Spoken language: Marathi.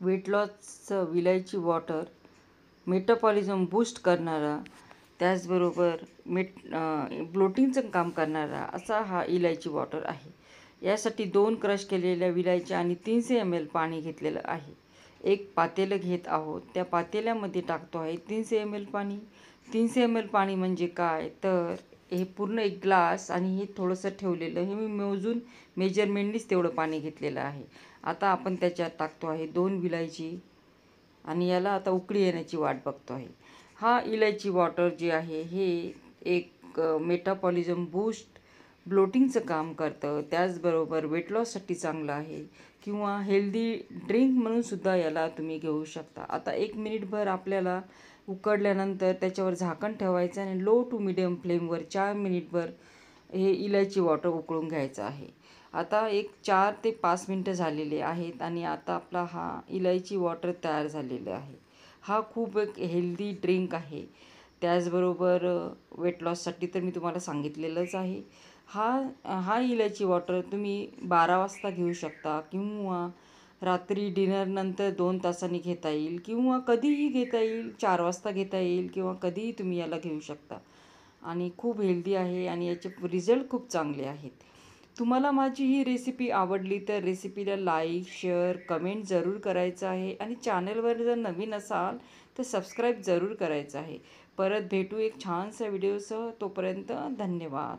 वेट लॉसचं विलायची वॉटर मेटाबॉलिझम बूस्ट करणारा, त्याचबरोबर ब्लोटिंगचं काम करणारा असा हा इलायची वॉटर आहे. यासाठी 2 क्रश केलेल्या विलायच्या आणि 300 ml पाणी घेतलेलं आहे. एक पातेलं घेत आहोत. त्या पातेल्यामध्ये टाकतो आहे 300 ml पाणी. 300 ml पाणी म्हणजे काय, तर हे पूर्ण 1 ग्लास आणि हे थोडंसं ठेवलेलं, हे मी मोजून मेजरमेंटनीच तेवढं पाणी घेतलेलं आहे. आता आपण त्याच्यात टाकतो आहे 2 विलायची आणि याला आता उकळी येण्याची वाट बघतो आहे. हा इलायची वॉटर जे आहे हे एक मेटाबॉलिझम बूस्ट, ब्लोटिंगचं काम करतं. त्याचबरोबर वेट लॉससाठी चांगलं आहे किंवा हेल्दी ड्रिंक म्हणून सुद्धा याला तुम्ही घेऊ शकता. आता 1 मिनिटभर आपल्याला उकळल्यानंतर त्याच्यावर झाकण ठेवायचं आणि लो टू मिडियम फ्लेमवर 4 मिनिटभर हे इलायची वॉटर उकळून घ्यायचं आहे. आता एक 4 ते 5 मिनटं झालेले आहेत आणि आता आपला हा इलायची वॉटर तयार झालेला आहे. हा खूप एक हेल्दी ड्रिंक आहे. त्याचबरोबर वेट लॉससाठी तर मी तुम्हाला सांगितलेलंच आहे. हा इलायची वॉटर तुम्ही 12 वाजता घेऊ शकता किंवा रात्री डिनरनंतर 2 तासांनी घेता येईल किंवा कधीही घेता येईल. 4 वाजता घेता येईल किंवा कधीही तुम्ही याला घेऊ शकता आणि खूप हेल्दी आहे आणि याचे रिझल्ट खूप चांगले आहेत. तुम्हाला माझी ही रेसिपी आवडली तर रेसिपीला लाईक, शेअर, कमेंट जरूर करायचं आहे आणि चॅनलवर जर नवीन असाल तर सबस्क्राईब जरूर करायचं आहे. परत भेटू एक छानसा व्हिडिओसह. तोपर्यंत धन्यवाद.